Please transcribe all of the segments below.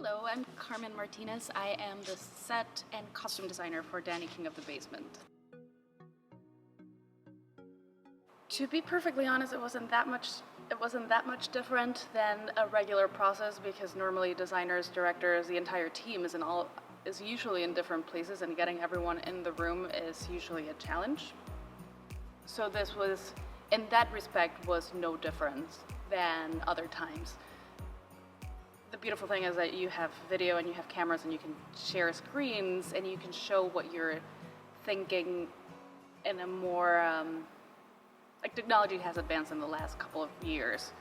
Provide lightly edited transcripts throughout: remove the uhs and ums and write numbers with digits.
Hello, I'm Carmen Martinez. I am the set and costume designer for Danny King of the Basement. To be perfectly honest, it wasn't that much different than a regular process because normally designers, directors, the entire team is usually in different places, and getting everyone in the room is usually a challenge. So this was, in that respect, was no different than other times. The beautiful thing is that you have video and you have cameras and you can share screens and you can show what you're thinking in a more, technology has advanced in the last couple of years.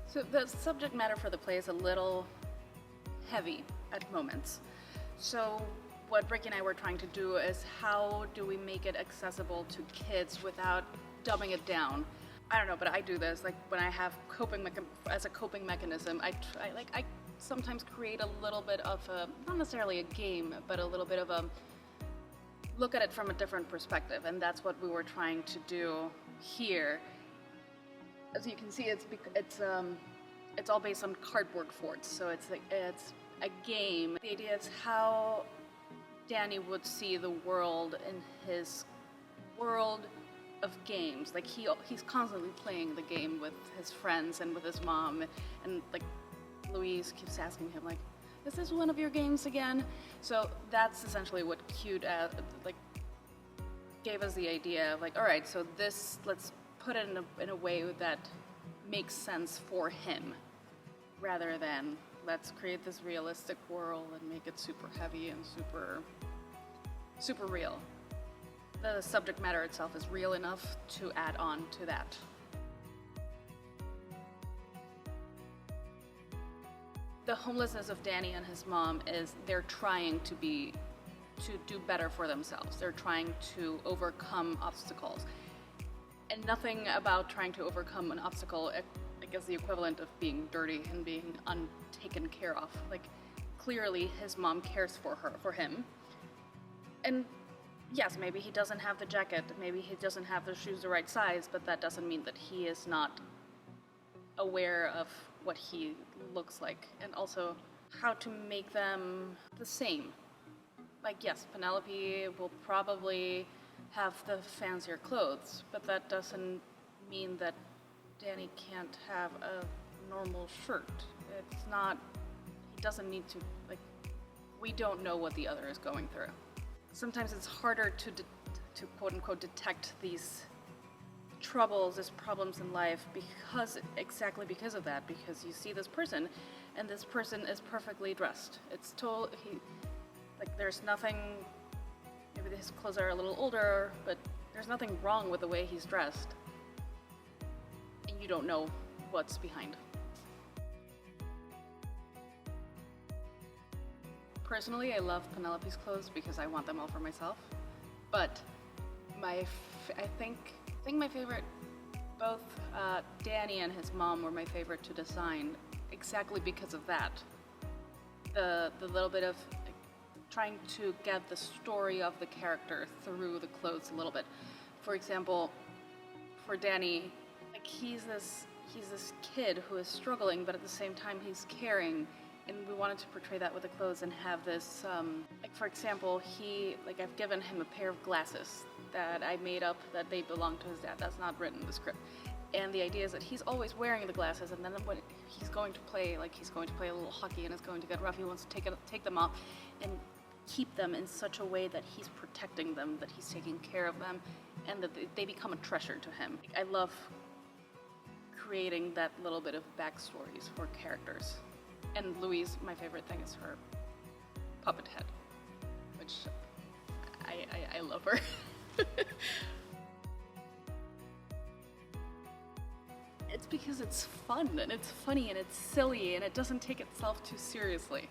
So the subject matter for the play is a little heavy at moments. So what Ricky and I were trying to do is how do we make it accessible to kids without dumbing it down? I don't know, but I do this, like when I have as a coping mechanism, I sometimes create a little bit of a, not necessarily a game, but a little bit of a look at it from a different perspective, and that's what we were trying to do here. As you can see, it's all based on cardboard forts, so it's a game. The idea is how Danny would see the world in his world of games. Like he's constantly playing the game with his friends and with his mom, and like Louise keeps asking him like, is this one of your games again? So that's essentially what gave us the idea of like, all right, so let's put it in a way that makes sense for him, rather than let's create this realistic world and make it super heavy and super real. The subject matter itself is real enough to add on to that. The homelessness of Danny and his mom is they're trying to do better for themselves. They're trying to overcome obstacles. And nothing about trying to overcome an obstacle, I guess the equivalent of being dirty and being untaken care of. Like clearly his mom cares for him. And yes, maybe he doesn't have the jacket, maybe he doesn't have the shoes the right size, but that doesn't mean that he is not aware of what he looks like, and also how to make them the same. Like yes, Penelope will probably have the fancier clothes, but that doesn't mean that Danny can't have a normal shirt. He doesn't need to, we don't know what the other is going through. Sometimes it's harder to quote-unquote detect these problems in life exactly because of that, because you see this person and this person is perfectly dressed. There's nothing, maybe his clothes are a little older, but there's nothing wrong with the way he's dressed. And you don't know what's behind. Personally, I love Penelope's clothes because I want them all for myself. But I think my favorite, both Danny and his mom were my favorite to design exactly because of that. The little bit of trying to get the story of the character through the clothes a little bit. For example, for Danny, he's this kid who is struggling, but at the same time he's caring. And we wanted to portray that with the clothes and have this, for example, I've given him a pair of glasses that I made up that they belong to his dad. That's not written in the script. And the idea is that he's always wearing the glasses, and then when he's going to play a little hockey and it's going to get rough, he wants to take them off and keep them in such a way that he's protecting them, that he's taking care of them, and that they become a treasure to him. I love creating that little bit of backstories for characters. And Louise, my favorite thing is her puppet head, which I love her. It's because it's fun and it's funny and it's silly and it doesn't take itself too seriously.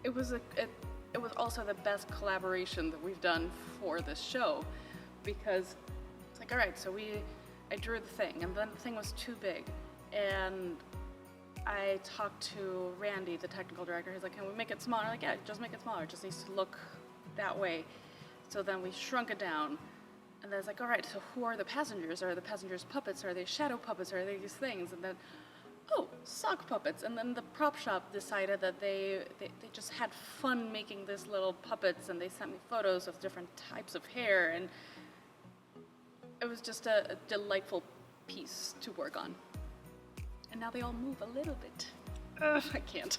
It was also the best collaboration that we've done for this show, because it's like, all right, so I drew the thing, and then the thing was too big, and I talked to Randy, the technical director. He's like, can we make it smaller? I'm like, yeah, just make it smaller. It just needs to look that way. So then we shrunk it down. And then it's like, all right, so who are the passengers? Are the passengers puppets? Are they shadow puppets? Are they these things? And then oh, sock puppets. And then the prop shop decided that they just had fun making these little puppets, and they sent me photos of different types of hair, and it was just a delightful piece to work on. And now they all move a little bit. Ugh, I can't.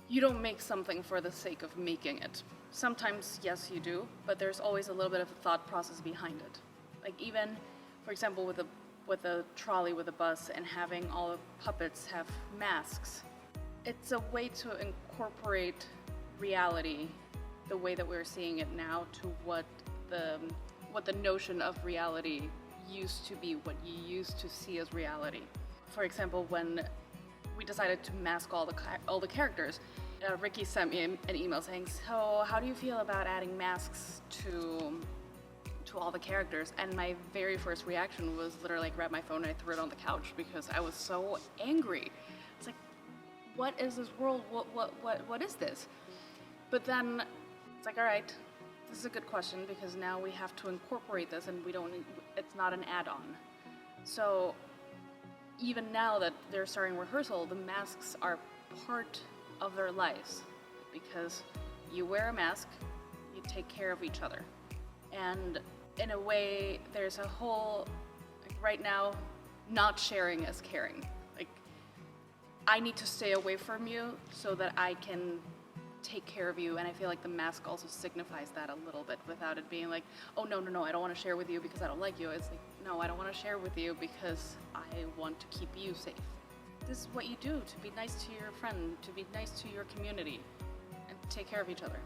You don't make something for the sake of making it. Sometimes, yes, you do, but there's always a little bit of a thought process behind it. Like even, for example, with a trolley with a bus and having all the puppets have masks, it's a way to incorporate reality, the way that we're seeing it now, to what the notion of reality used to be, what you used to see as reality. For example, when we decided to mask all the characters, Ricky sent me an email saying, so how do you feel about adding masks to all the characters? And my very first reaction was literally grab my phone and I threw it on the couch because I was so angry. It's like, what is this world? What is this? But then it's like, all right, this is a good question because now we have to incorporate this, and it's not an add-on. So even now that they're starting rehearsal, the masks are part of their lives, because you wear a mask, you take care of each other. And in a way, there's a whole, like right now, not sharing is caring. Like, I need to stay away from you so that I can take care of you, and I feel like the mask also signifies that a little bit, without it being like, oh no, I don't want to share with you because I don't like you. It's like, no, I don't want to share with you because I want to keep you safe. This is what you do to be nice to your friend, to be nice to your community, and take care of each other.